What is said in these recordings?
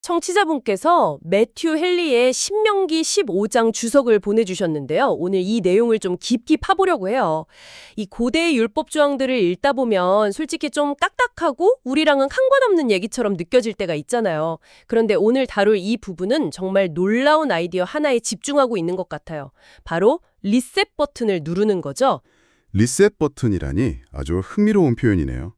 청취자분께서 매튜 헨리의 신명기 15장 주석을 보내주셨는데요. 오늘 이 내용을 좀 깊이 파보려고 해요. 이 고대의 율법 조항들을 읽다 보면 솔직히 좀 딱딱하고 우리랑은 상관없는 얘기처럼 느껴질 때가 있잖아요. 그런데 오늘 다룰 이 부분은 정말 놀라운 아이디어 하나에 집중하고 있는 것 같아요. 바로 리셋 버튼을 누르는 거죠. 리셋 버튼이라니 아주 흥미로운 표현이네요.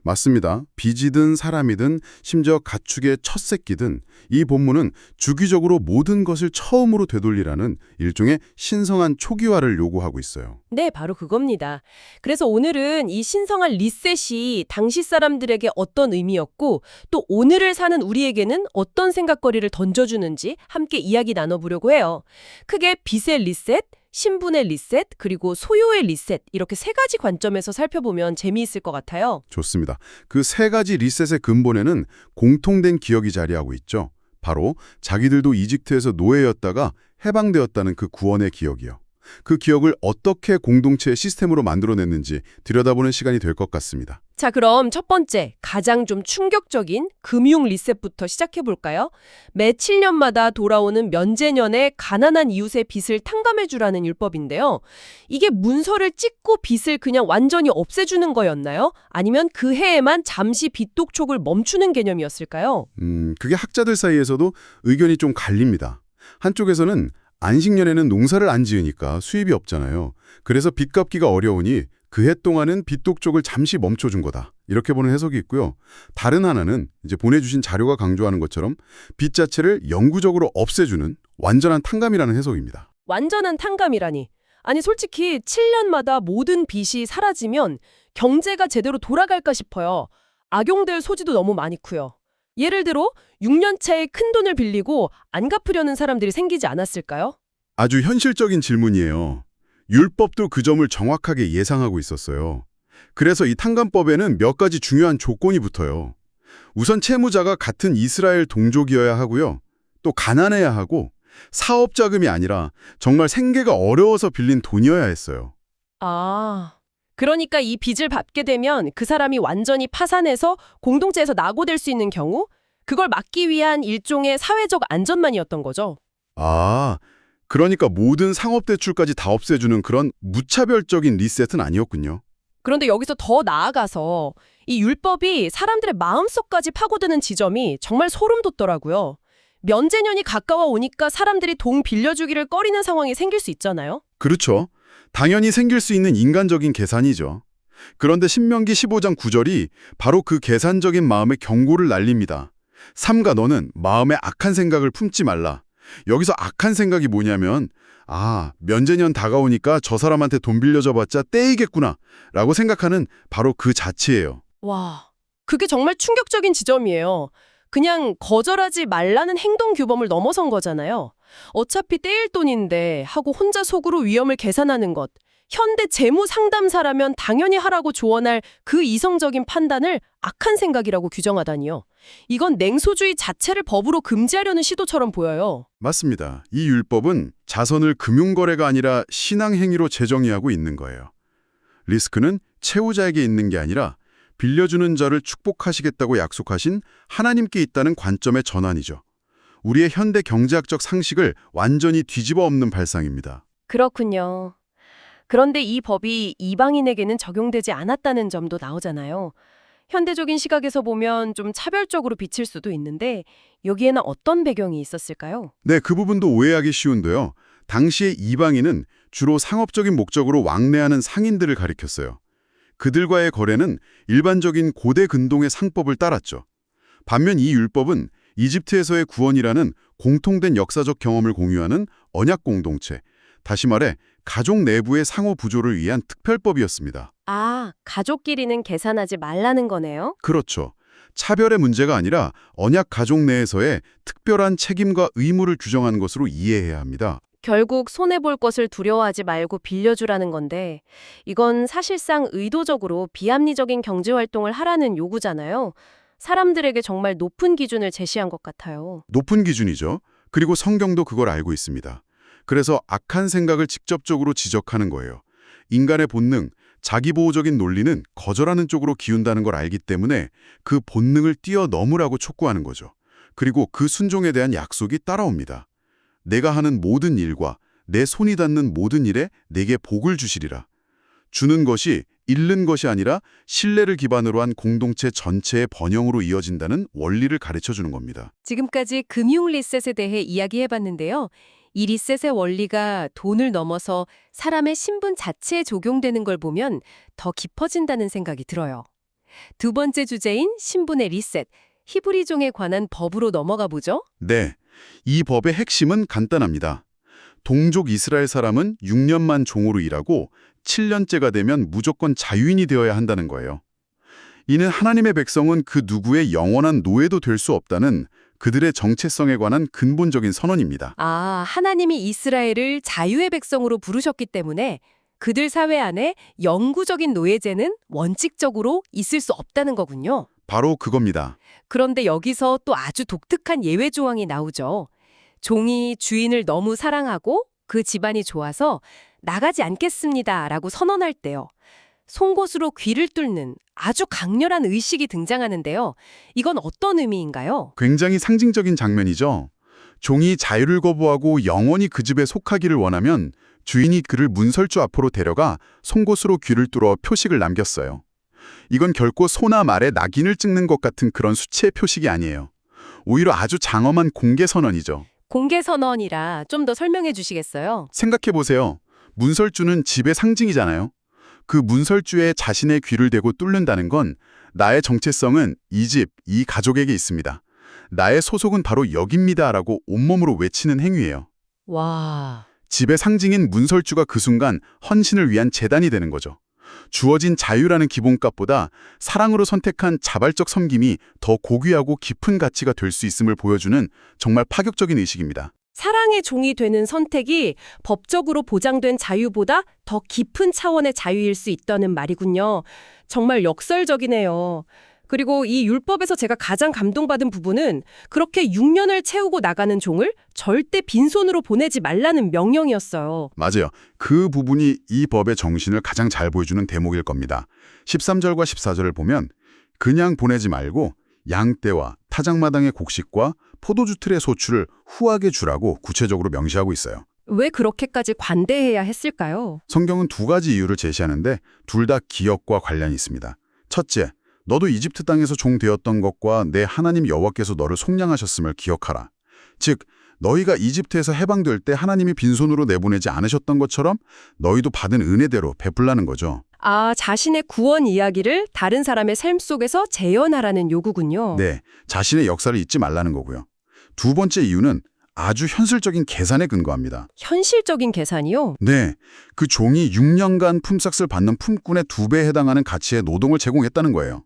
맞습니다. 빚이든 사람이든 심지어 가축의 첫 새끼든 이 본문은 주기적으로 모든 것을 처음으로 되돌리라는 일종의 신성한 초기화를 요구하고 있어요. 네, 바로 그겁니다. 그래서 오늘은 이 신성한 리셋이 당시 사람들에게 어떤 의미였고 또 오늘을 사는 우리에게는 어떤 생각거리를 던져주는지 함께 이야기 나눠보려고 해요. 크게 빚의 리셋, 신분의 리셋, 그리고 소유의 리셋 이렇게 세 가지 관점에서 살펴보면 재미있을 것 같아요. 좋습니다. 그 세 가지 리셋의 근본에는 공통된 기억이 자리하고 있죠. 바로 자기들도 이집트에서 노예였다가 해방되었다는 그 구원의 기억이요. 그 기억을 어떻게 공동체의 시스템으로 만들어냈는지 들여다보는 시간이 될 것 같습니다. 자, 그럼 첫 번째, 가장 좀 충격적인 금융 리셋부터 시작해볼까요? 매 7년마다 돌아오는 면제년에 가난한 이웃의 빚을 탕감해주라는 율법인데요. 이게 문서를 찍고 빚을 그냥 완전히 없애주는 거였나요? 아니면 그 해에만 잠시 빚 독촉을 멈추는 개념이었을까요? 그게 학자들 사이에서도 의견이 좀 갈립니다. 한쪽에서는 안식년에는 농사를 안 지으니까 수입이 없잖아요. 그래서 빚 갚기가 어려우니 그 해 동안은 빚 독촉을 잠시 멈춰준 거다. 이렇게 보는 해석이 있고요. 다른 하나는 이제 보내주신 자료가 강조하는 것처럼 빚 자체를 영구적으로 없애주는 완전한 탕감이라는 해석입니다. 완전한 탕감이라니. 아니 솔직히 7년마다 모든 빚이 사라지면 경제가 제대로 돌아갈까 싶어요. 악용될 소지도 너무 많고요. 예를 들어 6년 차에 큰돈을 빌리고 안 갚으려는 사람들이 생기지 않았을까요? 아주 현실적인 질문이에요. 율법도 그 점을 정확하게 예상하고 있었어요. 그래서 이 탕감법에는 몇 가지 중요한 조건이 붙어요. 우선 채무자가 같은 이스라엘 동족이어야 하고요. 또 가난해야 하고 사업 자금이 아니라 정말 생계가 어려워서 빌린 돈이어야 했어요. 아, 그러니까 이 빚을 받게 되면 그 사람이 완전히 파산해서 공동체에서 낙오될 수 있는 경우 그걸 막기 위한 일종의 사회적 안전망이었던 거죠. 아, 그러니까 모든 상업대출까지 다 없애주는 그런 무차별적인 리셋은 아니었군요. 그런데 여기서 더 나아가서 이 율법이 사람들의 마음속까지 파고드는 지점이 정말 소름 돋더라고요. 면제년이 가까워 오니까 사람들이 돈 빌려주기를 꺼리는 상황이 생길 수 있잖아요. 그렇죠. 당연히 생길 수 있는 인간적인 계산이죠. 그런데 신명기 15장 9절이 바로 그 계산적인 마음의 경고를 날립니다. 삼가 너는 마음에 악한 생각을 품지 말라. 여기서 악한 생각이 뭐냐면 면제년 다가오니까 저 사람한테 돈 빌려줘봤자 떼이겠구나 라고 생각하는 바로 그 자체예요. 와, 그게 정말 충격적인 지점이에요. 그냥 거절하지 말라는 행동 규범을 넘어선 거잖아요. 어차피 떼일 돈인데 하고 혼자 속으로 위험을 계산하는 것. 현대 재무 상담사라면 당연히 하라고 조언할 그 이성적인 판단을 악한 생각이라고 규정하다니요. 이건 냉소주의 자체를 법으로 금지하려는 시도처럼 보여요. 맞습니다. 이 율법은 자선을 금융거래가 아니라 신앙행위로 재정의하고 있는 거예요. 리스크는 채우자에게 있는 게 아니라 빌려주는 자를 축복하시겠다고 약속하신 하나님께 있다는 관점의 전환이죠. 우리의 현대 경제학적 상식을 완전히 뒤집어 엎는 발상입니다. 그렇군요. 그런데 이 법이 이방인에게는 적용되지 않았다는 점도 나오잖아요. 현대적인 시각에서 보면 좀 차별적으로 비칠 수도 있는데 여기에는 어떤 배경이 있었을까요? 네, 그 부분도 오해하기 쉬운데요. 당시의 이방인은 주로 상업적인 목적으로 왕래하는 상인들을 가리켰어요. 그들과의 거래는 일반적인 고대 근동의 상법을 따랐죠. 반면 이 율법은 이집트에서의 구원이라는 공통된 역사적 경험을 공유하는 언약 공동체, 다시 말해 가족 내부의 상호 부조를 위한 특별법이었습니다. 아, 가족끼리는 계산하지 말라는 거네요? 그렇죠. 차별의 문제가 아니라 언약 가족 내에서의 특별한 책임과 의무를 규정한 것으로 이해해야 합니다. 결국 손해볼 것을 두려워하지 말고 빌려주라는 건데 이건 사실상 의도적으로 비합리적인 경제활동을 하라는 요구잖아요. 사람들에게 정말 높은 기준을 제시한 것 같아요. 높은 기준이죠. 그리고 성경도 그걸 알고 있습니다. 그래서 악한 생각을 직접적으로 지적하는 거예요. 인간의 본능, 자기보호적인 논리는 거절하는 쪽으로 기운다는 걸 알기 때문에 그 본능을 뛰어넘으라고 촉구하는 거죠. 그리고 그 순종에 대한 약속이 따라옵니다. 내가 하는 모든 일과 내 손이 닿는 모든 일에 내게 복을 주시리라. 주는 것이 잃는 것이 아니라 신뢰를 기반으로 한 공동체 전체의 번영으로 이어진다는 원리를 가르쳐주는 겁니다. 지금까지 금융 리셋에 대해 이야기해봤는데요. 이 리셋의 원리가 돈을 넘어서 사람의 신분 자체에 적용되는 걸 보면 더 깊어진다는 생각이 들어요. 두 번째 주제인 신분의 리셋, 히브리종에 관한 법으로 넘어가 보죠. 네, 이 법의 핵심은 간단합니다. 동족 이스라엘 사람은 6년만 종으로 일하고 7년째가 되면 무조건 자유인이 되어야 한다는 거예요. 이는 하나님의 백성은 그 누구의 영원한 노예도 될 수 없다는 그들의 정체성에 관한 근본적인 선언입니다. 아, 하나님이 이스라엘을 자유의 백성으로 부르셨기 때문에 그들 사회 안에 영구적인 노예제는 원칙적으로 있을 수 없다는 거군요. 바로 그겁니다. 그런데 여기서 또 아주 독특한 예외 조항이 나오죠. 종이 주인을 너무 사랑하고 그 집안이 좋아서 나가지 않겠습니다라고 선언할 때요. 송곳으로 귀를 뚫는 아주 강렬한 의식이 등장하는데요. 이건 어떤 의미인가요? 굉장히 상징적인 장면이죠. 종이 자유를 거부하고 영원히 그 집에 속하기를 원하면 주인이 그를 문설주 앞으로 데려가 송곳으로 귀를 뚫어 표식을 남겼어요. 이건 결코 소나 말에 낙인을 찍는 것 같은 그런 수치의 표식이 아니에요. 오히려 아주 장엄한 공개 선언이죠. 공개 선언이라 좀 더 설명해 주시겠어요? 생각해보세요. 문설주는 집의 상징이잖아요. 그 문설주에 자신의 귀를 대고 뚫는다는 건 나의 정체성은 이 집, 이 가족에게 있습니다. 나의 소속은 바로 여기입니다라고 온몸으로 외치는 행위예요. 와, 집의 상징인 문설주가 그 순간 헌신을 위한 재단이 되는 거죠. 주어진 자유라는 기본값보다 사랑으로 선택한 자발적 섬김이 더 고귀하고 깊은 가치가 될 수 있음을 보여주는 정말 파격적인 의식입니다. 사랑의 종이 되는 선택이 법적으로 보장된 자유보다 더 깊은 차원의 자유일 수 있다는 말이군요. 정말 역설적이네요. 그리고 이 율법에서 제가 가장 감동받은 부분은 그렇게 6년을 채우고 나가는 종을 절대 빈손으로 보내지 말라는 명령이었어요. 맞아요. 그 부분이 이 법의 정신을 가장 잘 보여주는 대목일 겁니다. 13절과 14절을 보면 그냥 보내지 말고 양떼와 타작마당의 곡식과 포도주 틀의 소출을 후하게 주라고 구체적으로 명시하고 있어요. 왜 그렇게까지 관대해야 했을까요? 성경은 두 가지 이유를 제시하는데 둘 다 기억과 관련이 있습니다. 첫째, 너도 이집트 땅에서 종 되었던 것과 내 하나님 여호와께서 너를 속량하셨음을 기억하라. 즉, 너희가 이집트에서 해방될 때 하나님이 빈손으로 내보내지 않으셨던 것처럼 너희도 받은 은혜대로 베풀라는 거죠. 아, 자신의 구원 이야기를 다른 사람의 삶 속에서 재현하라는 요구군요. 네, 자신의 역사를 잊지 말라는 거고요. 두 번째 이유는 아주 현실적인 계산에 근거합니다. 현실적인 계산이요? 네, 그 종이 6년간 품삯을 받는 품꾼의 2배에 해당하는 가치의 노동을 제공했다는 거예요.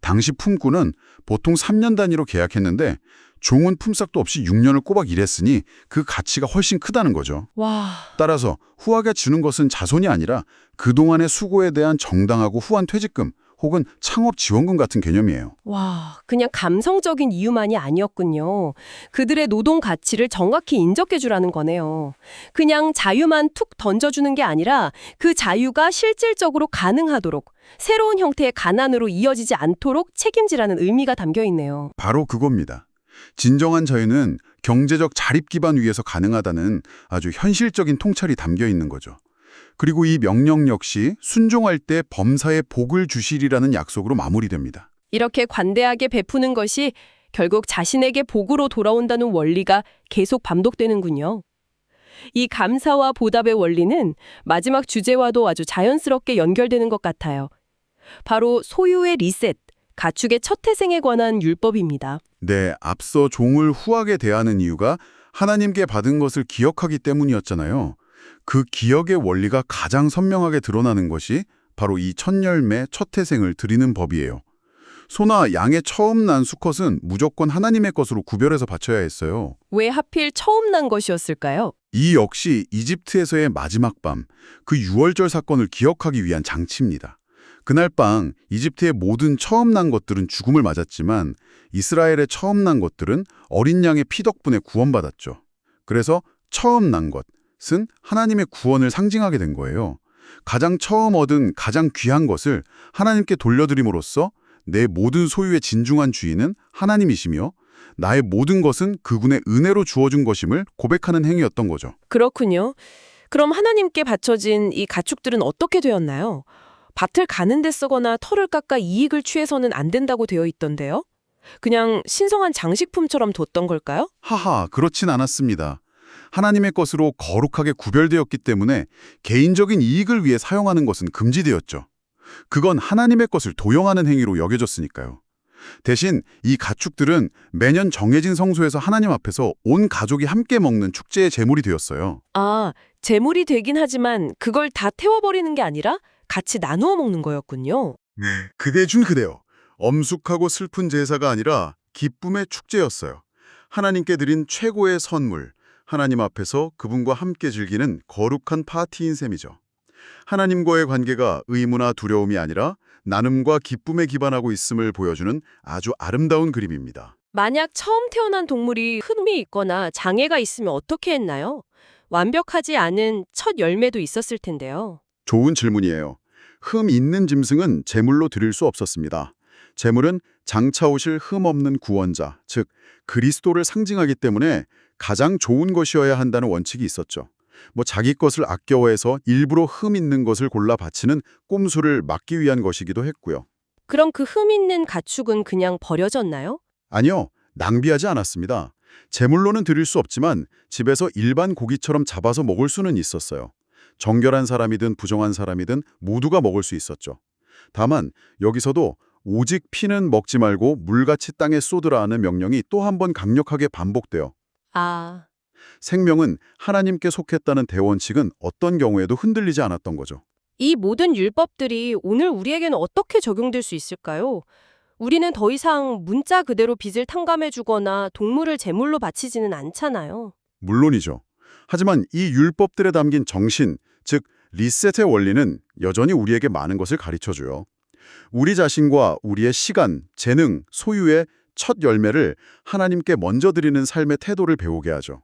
당시 품꾼은 보통 3년 단위로 계약했는데 종은 품삯도 없이 6년을 꼬박 일했으니 그 가치가 훨씬 크다는 거죠. 와, 따라서 후하게 주는 것은 자손이 아니라 그동안의 수고에 대한 정당하고 후한 퇴직금 혹은 창업 지원금 같은 개념이에요. 와, 그냥 감성적인 이유만이 아니었군요. 그들의 노동 가치를 정확히 인정해주라는 거네요. 그냥 자유만 툭 던져주는 게 아니라 그 자유가 실질적으로 가능하도록 새로운 형태의 가난으로 이어지지 않도록 책임지라는 의미가 담겨 있네요. 바로 그겁니다. 진정한 자유는 경제적 자립 기반 위에서 가능하다는 아주 현실적인 통찰이 담겨 있는 거죠. 그리고 이 명령 역시 순종할 때 범사에 복을 주시리라는 약속으로 마무리됩니다. 이렇게 관대하게 베푸는 것이 결국 자신에게 복으로 돌아온다는 원리가 계속 반복되는군요. 이 감사와 보답의 원리는 마지막 주제와도 아주 자연스럽게 연결되는 것 같아요. 바로 소유의 리셋, 가축의 첫 태생에 관한 율법입니다. 네, 앞서 종을 후하게 대하는 이유가 하나님께 받은 것을 기억하기 때문이었잖아요. 그 기억의 원리가 가장 선명하게 드러나는 것이 바로 이 첫 열매, 첫 태생을 드리는 법이에요. 소나 양의 처음 난 수컷은 무조건 하나님의 것으로 구별해서 바쳐야 했어요. 왜 하필 처음 난 것이었을까요? 이 역시 이집트에서의 마지막 밤, 그 유월절 사건을 기억하기 위한 장치입니다. 그날 밤 이집트의 모든 처음 난 것들은 죽음을 맞았지만 이스라엘의 처음 난 것들은 어린 양의 피 덕분에 구원받았죠. 그래서 처음 난 것은 하나님의 구원을 상징하게 된 거예요. 가장 처음 얻은 가장 귀한 것을 하나님께 돌려드림으로써 내 모든 소유의 진중한 주인은 하나님이시며 나의 모든 것은 그분의 은혜로 주어준 것임을 고백하는 행위였던 거죠. 그렇군요. 그럼 하나님께 바쳐진 이 가축들은 어떻게 되었나요? 밭을 가는 데 쓰거나 털을 깎아 이익을 취해서는 안 된다고 되어 있던데요? 그냥 신성한 장식품처럼 뒀던 걸까요? 하하, 그렇진 않았습니다. 하나님의 것으로 거룩하게 구별되었기 때문에 개인적인 이익을 위해 사용하는 것은 금지되었죠. 그건 하나님의 것을 도용하는 행위로 여겨졌으니까요. 대신 이 가축들은 매년 정해진 성소에서 하나님 앞에서 온 가족이 함께 먹는 축제의 제물이 되었어요. 아, 제물이 되긴 하지만 그걸 다 태워버리는 게 아니라 같이 나누어 먹는 거였군요. 네, 그대 준 그대요. 엄숙하고 슬픈 제사가 아니라 기쁨의 축제였어요. 하나님께 드린 최고의 선물, 하나님 앞에서 그분과 함께 즐기는 거룩한 파티인 셈이죠. 하나님과의 관계가 의무나 두려움이 아니라 나눔과 기쁨에 기반하고 있음을 보여주는 아주 아름다운 그림입니다. 만약 처음 태어난 동물이 흠이 있거나 장애가 있으면 어떻게 했나요? 완벽하지 않은 첫 열매도 있었을 텐데요. 좋은 질문이에요. 흠 있는 짐승은 제물로 드릴 수 없었습니다. 제물은 장차 오실 흠 없는 구원자, 즉 그리스도를 상징하기 때문에 가장 좋은 것이어야 한다는 원칙이 있었죠. 자기 것을 아껴해서 일부러 흠 있는 것을 골라 바치는 꼼수를 막기 위한 것이기도 했고요. 그럼 그 흠 있는 가축은 그냥 버려졌나요? 아니요, 낭비하지 않았습니다. 제물로는 드릴 수 없지만 집에서 일반 고기처럼 잡아서 먹을 수는 있었어요. 정결한 사람이든 부정한 사람이든 모두가 먹을 수 있었죠. 다만 여기서도 오직 피는 먹지 말고 물같이 땅에 쏟으라 하는 명령이 또 한 번 강력하게 반복돼요. 아, 생명은 하나님께 속했다는 대원칙은 어떤 경우에도 흔들리지 않았던 거죠. 이 모든 율법들이 오늘 우리에게는 어떻게 적용될 수 있을까요? 우리는 더 이상 문자 그대로 빚을 탕감해주거나 동물을 제물로 바치지는 않잖아요. 물론이죠. 하지만 이 율법들에 담긴 정신, 즉 리셋의 원리는 여전히 우리에게 많은 것을 가르쳐줘요. 우리 자신과 우리의 시간, 재능, 소유의 첫 열매를 하나님께 먼저 드리는 삶의 태도를 배우게 하죠.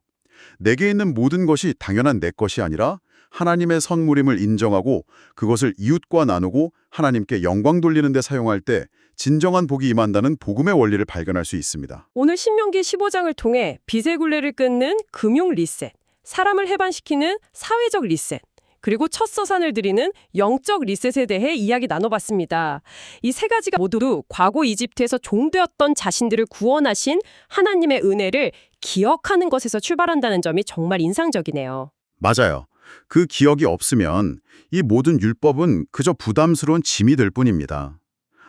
내게 있는 모든 것이 당연한 내 것이 아니라 하나님의 선물임을 인정하고 그것을 이웃과 나누고 하나님께 영광 돌리는 데 사용할 때 진정한 복이 임한다는 복음의 원리를 발견할 수 있습니다. 오늘 신명기 15장을 통해 빚의 굴레를 끊는 금융 리셋, 사람을 해방시키는 사회적 리셋, 그리고 첫 서산을 드리는 영적 리셋에 대해 이야기 나눠봤습니다. 이 세 가지가 모두 과거 이집트에서 종되었던 자신들을 구원하신 하나님의 은혜를 기억하는 것에서 출발한다는 점이 정말 인상적이네요. 맞아요. 그 기억이 없으면 이 모든 율법은 그저 부담스러운 짐이 될 뿐입니다.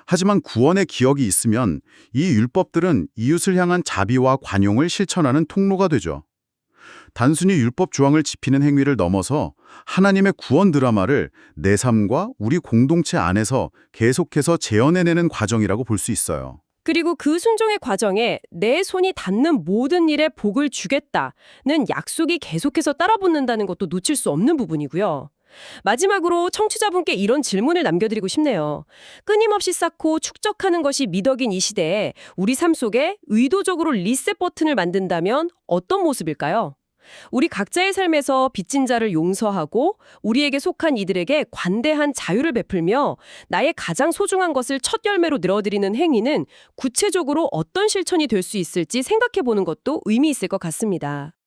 하지만 구원의 기억이 있으면 이 율법들은 이웃을 향한 자비와 관용을 실천하는 통로가 되죠. 단순히 율법 조항을 지키는 행위를 넘어서 하나님의 구원 드라마를 내 삶과 우리 공동체 안에서 계속해서 재현해내는 과정이라고 볼 수 있어요. 그리고 그 순종의 과정에 내 손이 닿는 모든 일에 복을 주겠다는 약속이 계속해서 따라붙는다는 것도 놓칠 수 없는 부분이고요. 마지막으로 청취자분께 이런 질문을 남겨드리고 싶네요. 끊임없이 쌓고 축적하는 것이 미덕인 이 시대에 우리 삶 속에 의도적으로 리셋 버튼을 만든다면 어떤 모습일까요? 우리 각자의 삶에서 빚진 자를 용서하고 우리에게 속한 이들에게 관대한 자유를 베풀며 나의 가장 소중한 것을 첫 열매로 늘어드리는 행위는 구체적으로 어떤 실천이 될 수 있을지 생각해 보는 것도 의미 있을 것 같습니다.